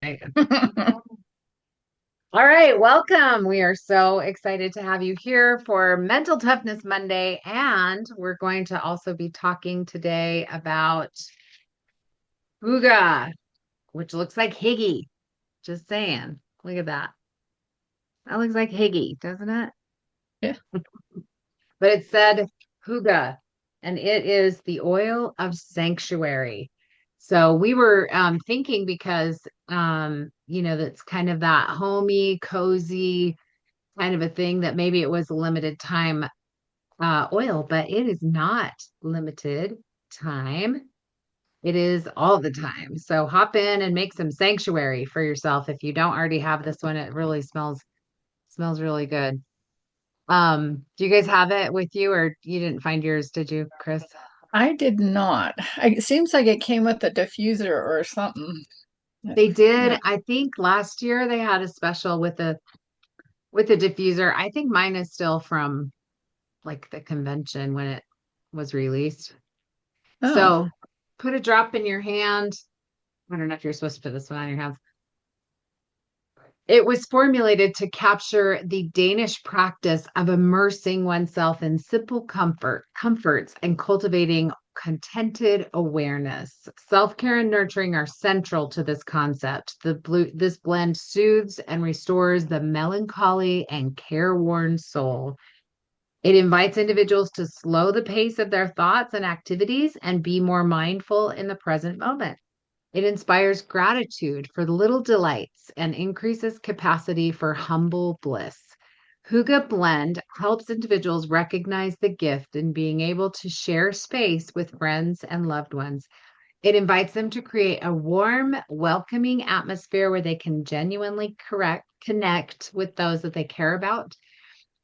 Right. All right, welcome. We are so excited to have you here for Mental Toughness Monday. And we're going to also be talking today about Hygge, which looks like Hygge. Just saying. Look at that. That looks like Hygge, doesn't it? Yeah. But it said Hygge, and it is the oil of sanctuary. So we were thinking because, that's kind of that homey, cozy kind of a thing that maybe it was a limited time oil, but it is not limited time. It is all the time. So hop in and make some sanctuary for yourself. If you don't already have this one, it really smells really good. Do you guys have it with you or you didn't find yours, did you, Chris? I did not. It seems like it came with a diffuser or something. They Yeah. did. I think last year they had a special with the diffuser. I think mine is still from like the convention when it was released. Oh. So put a drop in your hand. I don't know if you're supposed to put this one on your hands. It was formulated to capture the Danish practice of immersing oneself in simple comforts and cultivating contented awareness. Self-care and nurturing are central to this concept. This blend soothes and restores the melancholy and careworn soul. It invites individuals to slow the pace of their thoughts and activities and be more mindful in the present moment. It inspires gratitude for the little delights and increases capacity for humble bliss. Hygge Blend helps individuals recognize the gift in being able to share space with friends and loved ones. It invites them to create a warm, welcoming atmosphere where they can genuinely connect with those that they care about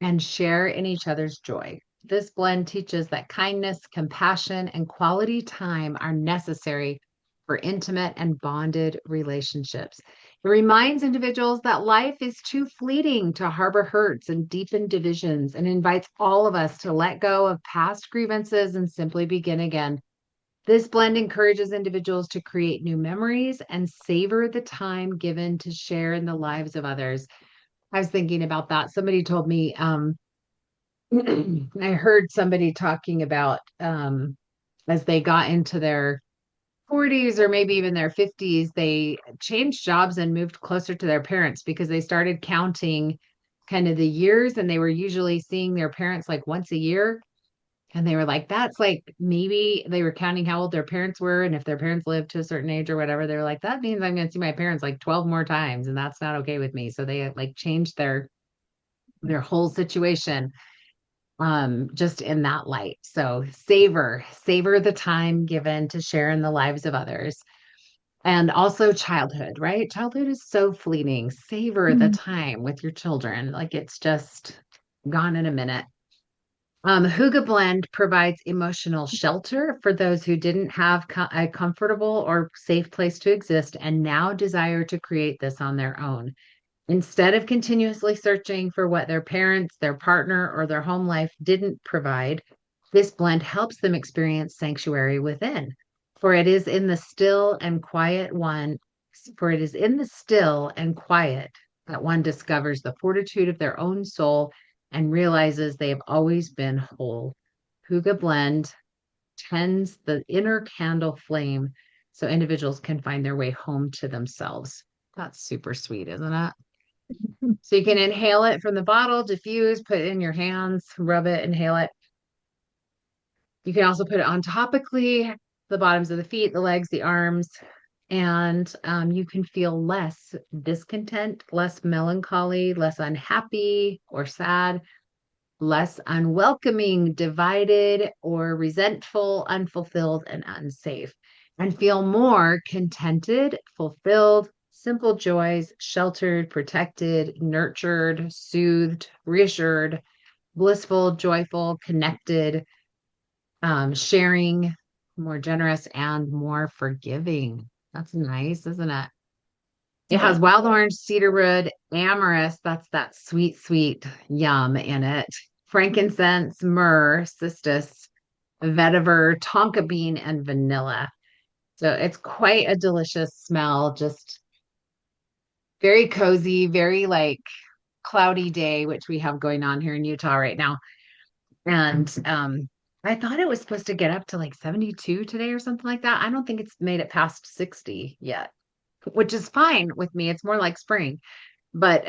and share in each other's joy. This blend teaches that kindness, compassion, and quality time are necessary for intimate and bonded relationships. It reminds individuals that life is too fleeting to harbor hurts and deepen divisions and invites all of us to let go of past grievances and simply begin again. This blend encourages individuals to create new memories and savor the time given to share in the lives of others. I was thinking about that. Somebody told me I heard somebody talking about as they got into their 40s or maybe even their 50s, they changed jobs and moved closer to their parents because they started counting kind of the years and they were usually seeing their parents like once a year. And they were like, that's like maybe they were counting how old their parents were. And if their parents lived to a certain age or whatever, they were like, that means I'm going to see my parents like 12 more times. And that's not okay with me. So they like changed their whole situation just in that light. So savor the time given to share in the lives of others. And also childhood, right? Childhood is so fleeting. Savor the Mhm. time with your children. Like it's just gone in a minute. Hygge Blend provides emotional shelter for those who didn't have a comfortable or safe place to exist and now desire to create this on their own. Instead of continuously searching for what their parents, their partner, or their home life didn't provide, this blend helps them experience sanctuary within. For it is in the still and quiet one, for it is in the still and quiet that one discovers the fortitude of their own soul and realizes they have always been whole. Huga Blend tends the inner candle flame so individuals can find their way home to themselves. That's super sweet, isn't it? So you can inhale it from the bottle, diffuse, put it in your hands, rub it, inhale it. You can also put it on topically, the bottoms of the feet, the legs, the arms, and you can feel less discontent, less melancholy, less unhappy or sad, less unwelcoming, divided, or resentful, unfulfilled, and unsafe, and feel more contented, fulfilled, simple joys, sheltered, protected, nurtured, soothed, reassured, blissful, joyful, connected, sharing, more generous, and more forgiving. That's nice, isn't it? It Yeah. has wild orange, cedarwood, amorous, that's that sweet, sweet yum in it. Frankincense, myrrh, cistus, vetiver, tonka bean, and vanilla. So it's quite a delicious smell. Just very cozy, very like cloudy day, which we have going on here in Utah right now. And I thought it was supposed to get up to like 72 today or something like that. I don't think it's made it past 60 yet, which is fine with me. It's more like spring. But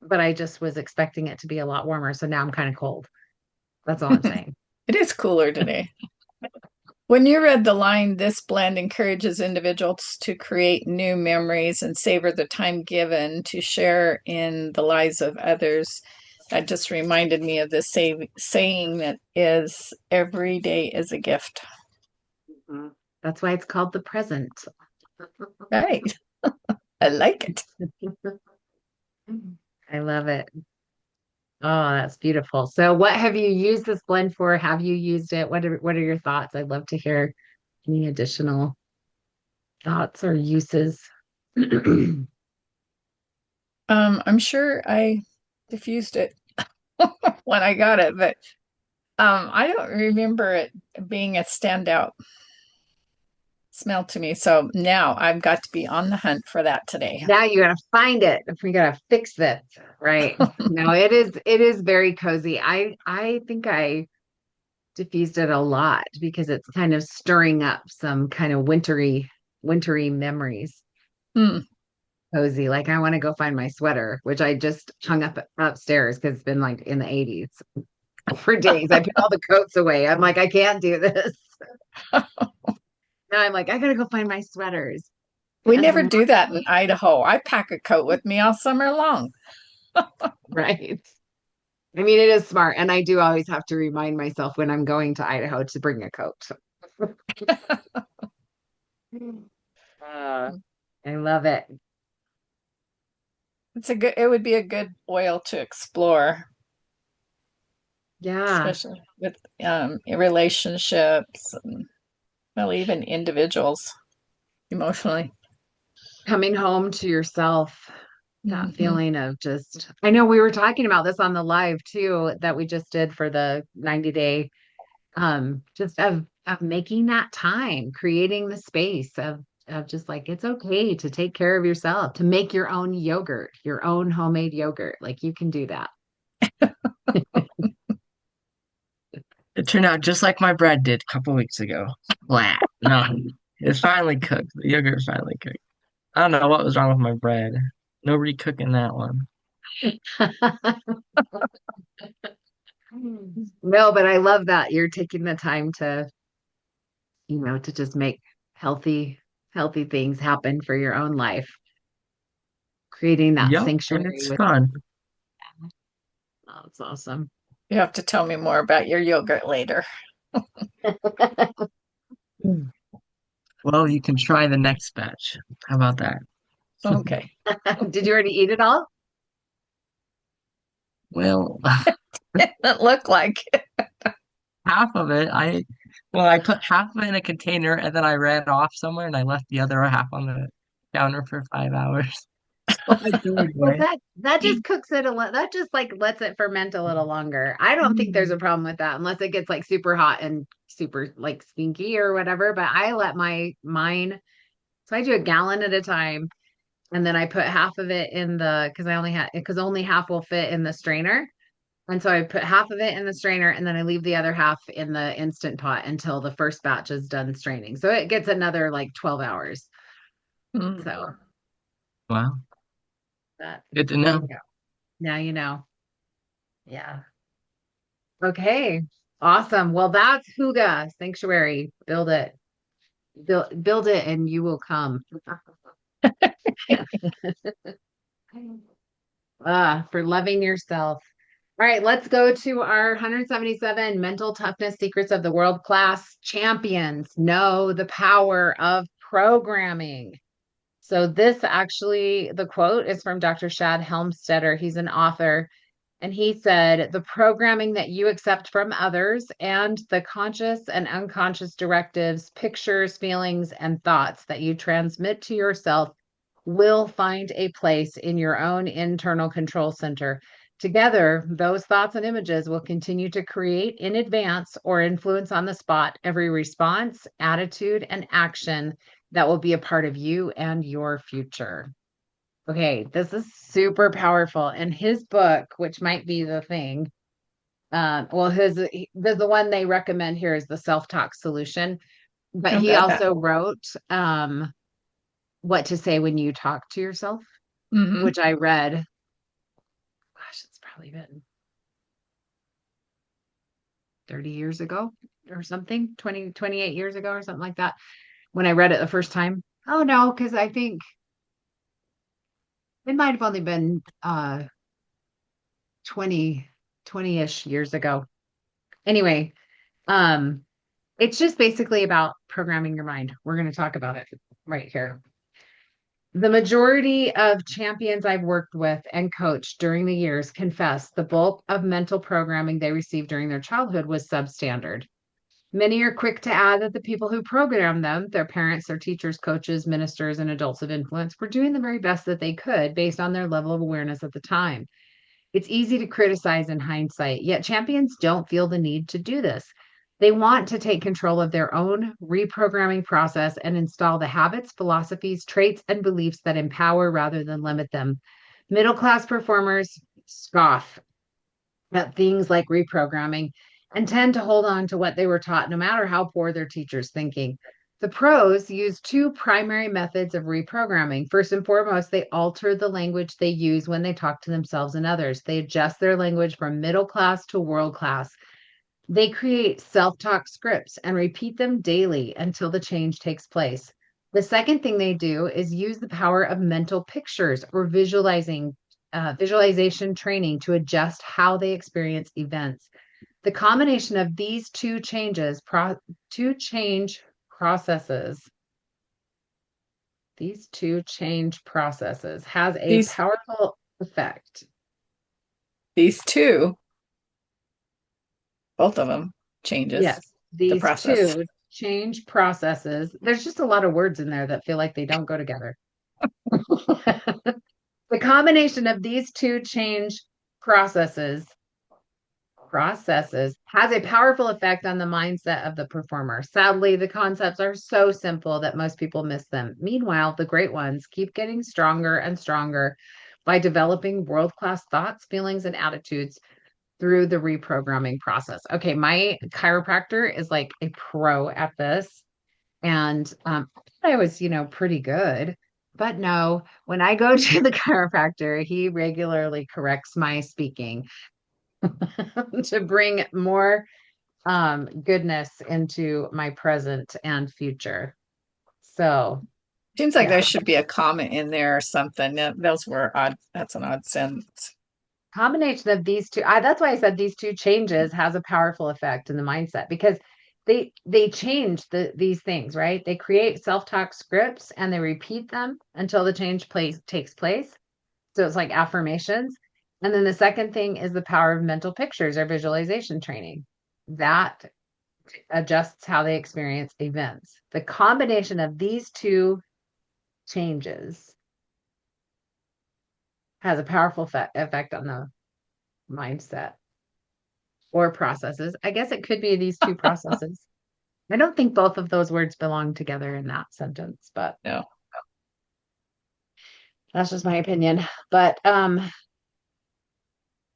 but I just was expecting it to be a lot warmer, so now I'm kind of cold. That's all I'm saying. It is cooler today. When you read the line, this blend encourages individuals to create new memories and savor the time given to share in the lives of others, that just reminded me of this saying that is every day is a gift. Mhm. That's why it's called the present. Right. I like it. I love it. Oh, that's beautiful. So what have you used this blend for? Have you used it? What are your thoughts? I'd love to hear any additional thoughts or uses. I'm sure I diffused it when I got it, but I don't remember it being a standout smell to me. So now I've got to be on the hunt for that today. Now you gotta find it. We gotta fix this, right? No, it is very cozy. I think I diffused it a lot because it's kind of stirring up some kind of wintry memories. Hmm. Cozy. Like I want to go find my sweater, which I just hung up upstairs because it's been like in the 80s for days. I put all the coats away. I'm like, I can't do this. Now I'm like, I gotta go find my sweaters. We And never I'm do that in Idaho. I pack a coat with me all summer long. right. I mean, it is smart. And I do always have to remind myself when I'm going to Idaho to bring a coat. Uh, I love it. It would be a good oil to explore, Yeah. especially with relationships and, well, even individuals emotionally. Coming home to yourself, that Hmm. feeling of just, I know we were talking about this on the live too, that we just did for the 90-day, just of making that time, creating the space of just like, it's okay to take care of yourself, to make your own yogurt, your own homemade yogurt. Like you can do that. It turned out just like my bread did a couple weeks ago. Flat. No, it's finally cooked. The yogurt finally cooked. I don't know what was wrong with my bread. Nobody cooking that one. No, but I love that you're taking the time to, to just make healthy things happen for your own life, creating that Yep, and sanctuary it's with, fun. oh, it's awesome. You have to tell me more about your yogurt later. Well, you can try the next batch. How about that? Okay. Did you already eat it all? Well, It looked like half of it, I put half of it in a container and then I ran off somewhere and I left the other half on the counter for 5 hours. So I threw it Well, away. that just cooks it that just like lets it ferment a little longer. I don't think there's a problem with that unless it gets like super hot and super like stinky or whatever. But I let mine, so I do a gallon at a time, and then I put half of it in the because I only had because only half will fit in the strainer. And so I put half of it in the strainer and then I leave the other half in the instant pot until the first batch is done straining. So it gets another like 12 hours. mm, So Wow, that good to there you know. go. Now you know. Yeah. Okay. Awesome. Well, that's Hygge Sanctuary. Build it. Build it and you will come. For loving yourself. All right, let's go to our 177 mental toughness secrets of the world class champions. Know the power of programming. So this actually, the quote is from Dr. Shad Helmstetter. He's an author. And he said, the programming that you accept from others and the conscious and unconscious directives, pictures, feelings, and thoughts that you transmit to yourself will find a place in your own internal control center. Together, those thoughts and images will continue to create in advance or influence on the spot every response, attitude, and action that will be a part of you and your future. Okay, this is super powerful. And his book, which might be the thing, well, the one they recommend here is the self-talk solution, but he Okay. also wrote What to Say When You Talk to Yourself, Hmm. which I read, gosh, it's probably been 30 years ago or something, 28 years ago or something like that, when I read it the first time. Oh no, because I think it might have only been 20, 20-ish years ago. Anyway, um, it's just basically about programming your mind. We're going to talk about it right here. The majority of champions I've worked with and coached during the years confess the bulk of mental programming they received during their childhood was substandard. Many are quick to add that the people who programmed them, their parents, their teachers, coaches, ministers, and adults of influence, were doing the very best that they could based on their level of awareness at the time. It's easy to criticize in hindsight, yet champions don't feel the need to do this. They want to take control of their own reprogramming process and install the habits, philosophies, traits, and beliefs that empower rather than limit them. Middle class performers scoff at things like reprogramming and tend to hold on to what they were taught, no matter how poor their teacher's thinking. The pros use two primary methods of reprogramming. First and foremost, they alter the language they use when they talk to themselves and others. They adjust their language from middle class to world class. They create self talk scripts and repeat them daily until the change takes place. The second thing they do is use the power of mental pictures or visualization training to adjust how they experience events. The combination of these two change processes, these two change processes has a These powerful effect. these two, both of them, changes Yes, the these process. two change processes. There's just a lot of words in there that feel like they don't go together. The combination of these two change processes has a powerful effect on the mindset of the performer. Sadly, the concepts are so simple that most people miss them. Meanwhile, the great ones keep getting stronger and stronger by developing world-class thoughts, feelings, and attitudes through the reprogramming process. Okay, my chiropractor is like a pro at this. And I was, pretty good. But no, when I go to the chiropractor, he regularly corrects my speaking to bring more goodness into my present and future. So, Seems like there yeah, should be a comment in there or something. Those were odd. That's an odd sentence. combination of these two, that's why I said these two changes has a powerful effect in the mindset because they change these things, right? They create self-talk scripts and they repeat them until the change takes place. So it's like affirmations. And then the second thing is the power of mental pictures or visualization training. That adjusts how they experience events. The combination of these two changes has a powerful effect on the mindset or processes. I guess it could be these two processes. I don't think both of those words belong together in that sentence, but No, that's just my opinion. But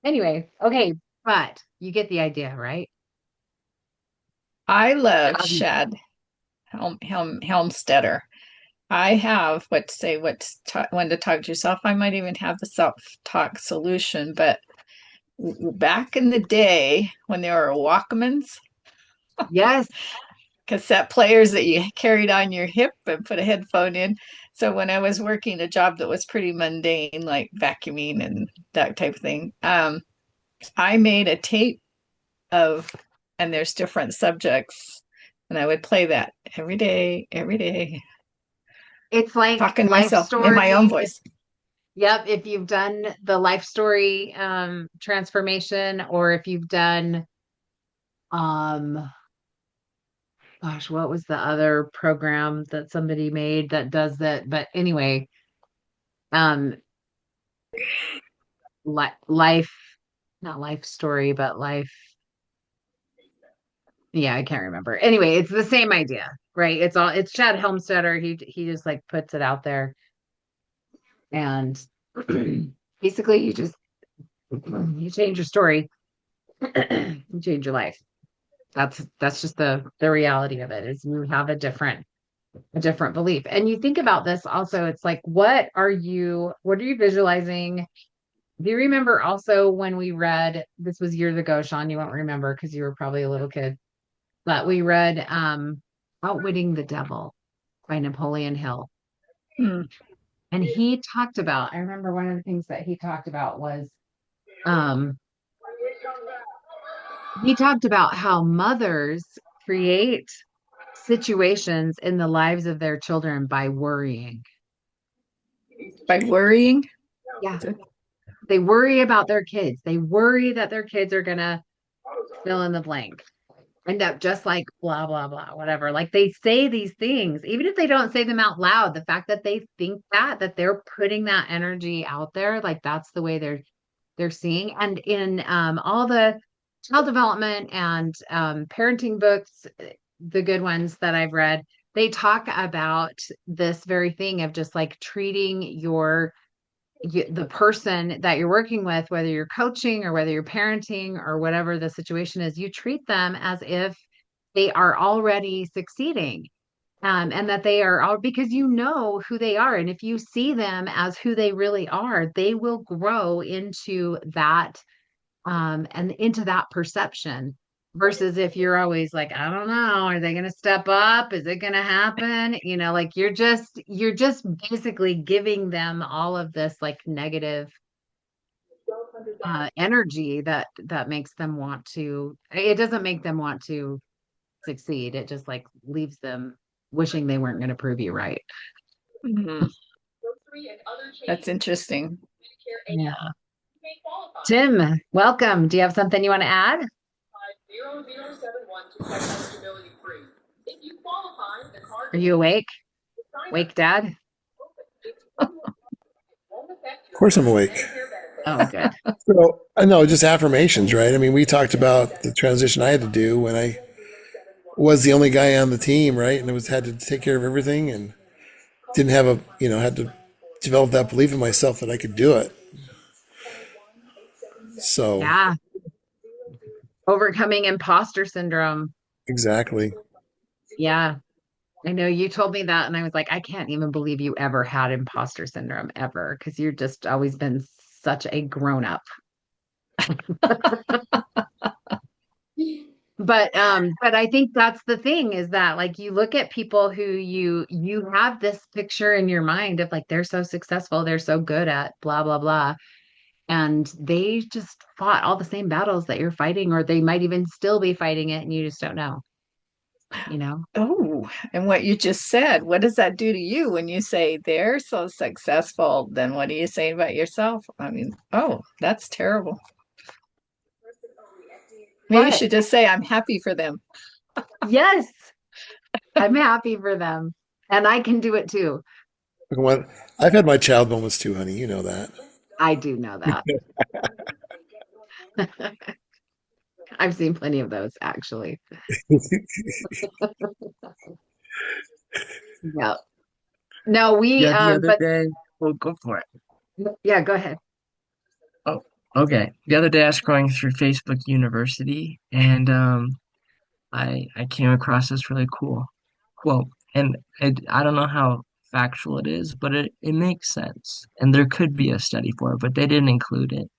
anyway, okay, but you get the idea, right? I love Um, Shad Helmstetter. I have what to say, when to talk to yourself. I might even have the self-talk solution, but back in the day when there were Walkmans, yes, cassette players that you carried on your hip and put a headphone in. So when I was working a job that was pretty mundane, like vacuuming and that type of thing, I made a tape of, and there's different subjects, and I would play that every day, it's like talking to life myself in my own story. voice. Yep, if you've done the life story transformation or if you've done um gosh, what was the other program that somebody made that does that? But anyway, um life, not life story, but life, yeah, I can't remember. Anyway, it's the same idea, right? It's Chad Helmstetter. He just like puts it out there. And basically you change your story, you change your life. That's just the reality of it is you have a different belief. And you think about this also, it's like, what are you visualizing? Do you remember also when we read, this was years ago, Sean, you won't remember because you were probably a little kid, but we read Outwitting the Devil by Napoleon Hill. Hmm. And he talked about, I remember one of the things that he talked about was um he talked about how mothers create situations in the lives of their children by worrying. By worrying? Yeah. They worry about their kids. They worry that their kids are going to fill in the blank, end up just like blah, blah, blah, whatever. Like they say these things, even if they don't say them out loud, the fact that they think that they're putting that energy out there, like that's the way they're seeing. And in all the child development and parenting books, the good ones that I've read, they talk about this very thing of just like treating the person that you're working with, whether you're coaching or whether you're parenting or whatever the situation is, you treat them as if they are already succeeding. And that they are all because you know who they are. And if you see them as who they really are, they will grow into that and into that perception versus if you're always like, I don't know, are they going to step up? Is it going to happen? Like you're just basically giving them all of this like negative energy that makes them want to, it doesn't make them want to succeed. It just like leaves them wishing they weren't going to prove you right. Mhm. That's interesting. Yeah. Tim, welcome. Do you have something you want to add? Are you awake? Wake, Dad? Of course, I'm awake. Oh, good. So I know just affirmations, right? I mean, we talked about the transition I had to do when I was the only guy on the team, right? And I was had to take care of everything and didn't have had to develop that belief in myself that I could do it. So Yeah. Overcoming imposter syndrome. exactly. Yeah. I know you told me that, and I was like, I can't even believe you ever had imposter syndrome ever, because you're just always been such a grown up. But I think that's the thing is that like you look at people who you have this picture in your mind of like they're so successful, they're so good at blah blah blah, and they just fought all the same battles that you're fighting, or they might even still be fighting it, and you just don't know, you know? Oh, and what you just said, what does that do to you when you say they're so successful? Then what are you saying about yourself? I mean, oh, that's terrible. Maybe you What? should just say, I'm happy for them. Yes, I'm happy for them, and I can do it too. What I've had my child moments too, honey. You know that. I do know that. I've seen plenty of those actually. Yeah. No, we Yeah, the other but day, well, go for it. yeah, go ahead. Oh, okay. The other day I was scrolling through Facebook University and I came across this really cool quote. And I don't know how factual it is, but it makes sense. And there could be a study for it, but they didn't include it.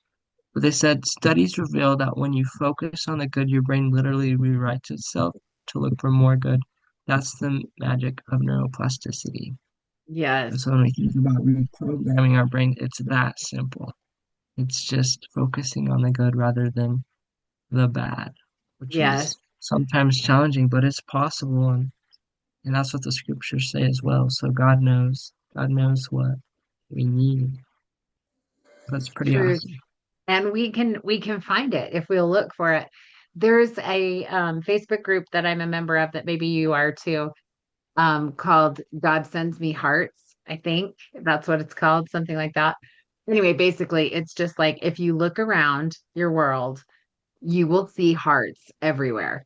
But they said studies reveal that when you focus on the good, your brain literally rewrites itself to look for more good. That's the magic of neuroplasticity. And Yes. so when we think about reprogramming our brain, it's that simple. It's just focusing on the good rather than the bad, which Yes. is sometimes challenging, but it's possible. And that's what the scriptures say as well. So God knows what we need. That's pretty Truth. awesome. And we can find it if we'll look for it. There's a Facebook group that I'm a member of that maybe you are too, called God Sends Me Hearts. I think that's what it's called, something like that. Anyway, basically, it's just like if you look around your world, you will see hearts everywhere.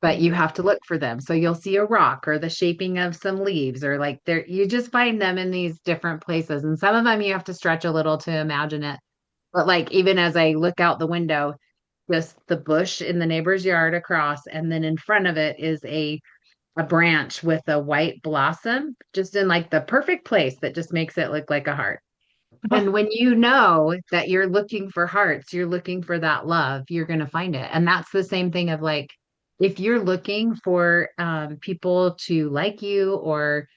but you have to look for them. So you'll see a rock or the shaping of some leaves, or like there, you just find them in these different places. And some of them you have to stretch a little to imagine it. But like even as I look out the window, just the bush in the neighbor's yard across, and then in front of it is a branch with a white blossom, just in like the perfect place that just makes it look like a heart. And when you know that you're looking for hearts, you're looking for that love, you're going to find it. And that's the same thing of like, if you're looking for people to like you, or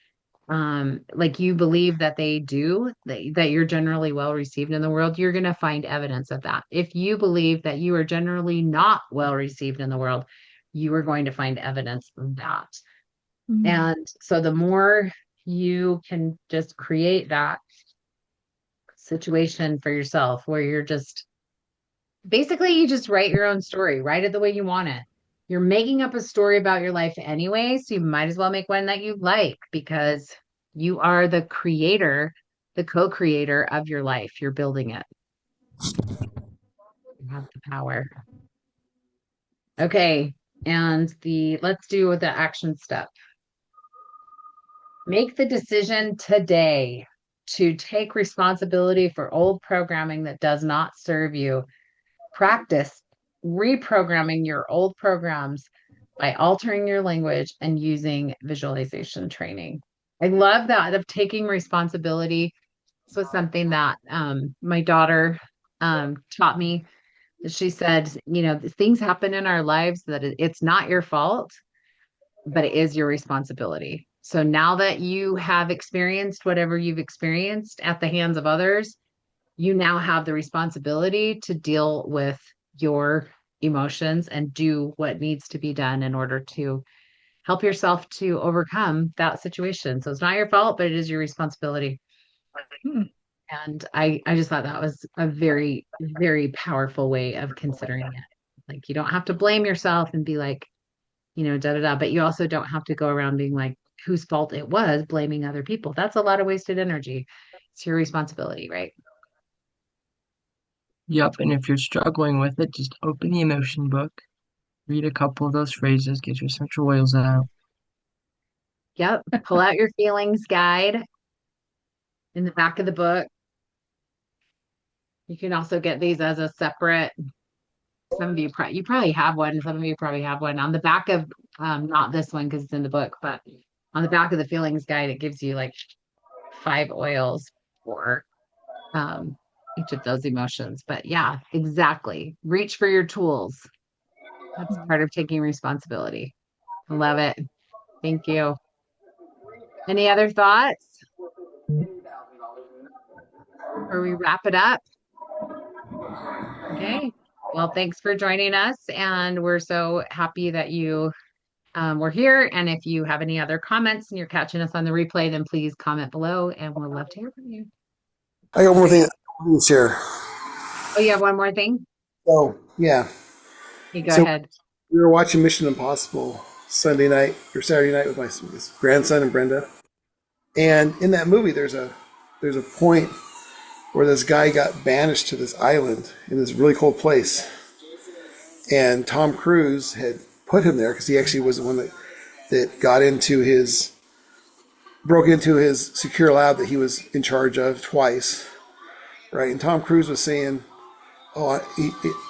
like you believe that they do, that you're generally well received in the world, you're going to find evidence of that. If you believe that you are generally not well received in the world, you are going to find evidence of that. And so the more you can just create that situation for yourself where you're just basically you just write your own story, write it the way you want it. You're making up a story about your life anyway, so you might as well make one that you like, because you are the creator, the co-creator of your life. You're building it. You have the power. Okay. And let's do the action step. Make the decision today to take responsibility for old programming that does not serve you. Practice reprogramming your old programs by altering your language and using visualization training. I love that of taking responsibility. This was something that my daughter taught me. She said, things happen in our lives that it's not your fault, but it is your responsibility. So now that you have experienced whatever you've experienced at the hands of others, you now have the responsibility to deal with your emotions and do what needs to be done in order to help yourself to overcome that situation. So it's not your fault, but it is your responsibility. And I just thought that was a very, very powerful way of considering it. Like you don't have to blame yourself and be like, da da da, but you also don't have to go around being like, whose fault it was, blaming other people. That's a lot of wasted energy. It's your responsibility, right? Yep, and if you're struggling with it, just open the emotion book, read a couple of those phrases, get your essential oils out. Yep. Pull out your feelings guide in the back of the book. You can also get these as a separate. Some of you probably have one. Some of you probably have one on the back of, not this one because it's in the book, but on the back of the feelings guide, it gives you like 5 oils for each of those emotions. But yeah, exactly. Reach for your tools. That's part of taking responsibility. I love it. Thank you. Any other thoughts before we wrap it up? Okay. Well, thanks for joining us. And we're so happy that you were here. And if you have any other comments and you're catching us on the replay, then please comment below and we'll love to hear from you. I got one more thing to share. Oh, you have one more thing? Oh, yeah. You go ahead. We were watching Mission Impossible Sunday night or Saturday night with my grandson and Brenda. And in that movie, there's a point where this guy got banished to this island in this really cold place. And Tom Cruise had put him there because he actually was the one that broke into his secure lab that he was in charge of twice, right? And Tom Cruise was saying, "Oh,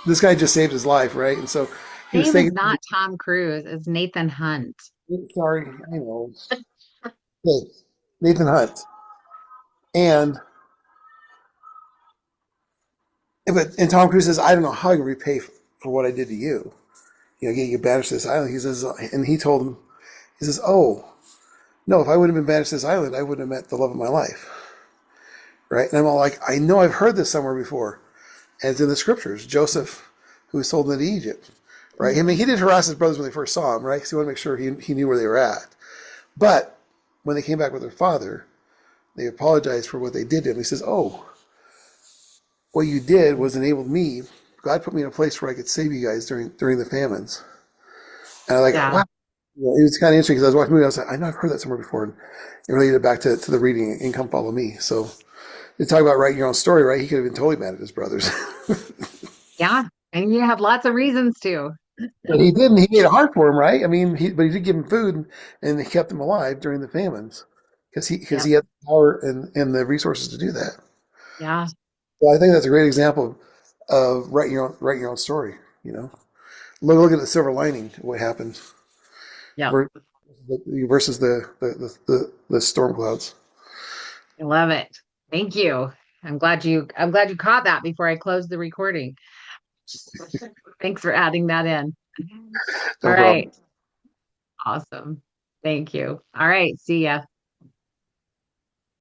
this guy just saved his life," right? And so he was thinking, not Tom Cruise, it's Nathan Hunt. Sorry, I know. Hey, Nathan Hunt, and Tom Cruise says, "I don't know how I can repay for what I did to you. Getting you banished to this island." He says, and he told him, he says, "Oh, no, if I would have been banished to this island, I wouldn't have met the love of my life." Right? And I'm all like, I know I've heard this somewhere before. And it's in the scriptures. Joseph, who was sold into Egypt. Right? I mean, he did harass his brothers when they first saw him, right? Because he wanted to make sure he knew where they were at. But when they came back with their father, they apologized for what they did to him. He says, "Oh, what you did was enabled me. God put me in a place where I could save you guys during the famines." And I was like, wow. It was kind of interesting because I was watching the movie. I was like, I know I've heard that somewhere before, and it related back to the reading and Come Follow Me. So you talk about writing your own story, right? He could have been totally mad at his brothers. Yeah, and you have lots of reasons to. But he didn't. He made it hard for him, right? I mean, but he did give him food, and he kept him alive during the famines because Yep. he had the power and the resources to do that. Yeah. Well, I think that's a great example of writing your own story. You know, look at the silver lining. What happens Yep. versus the storm clouds. I love it. Thank you. I'm glad you caught that before I closed the recording. Thanks for adding that in. All No problem. right. Awesome. Thank you. All right. See ya.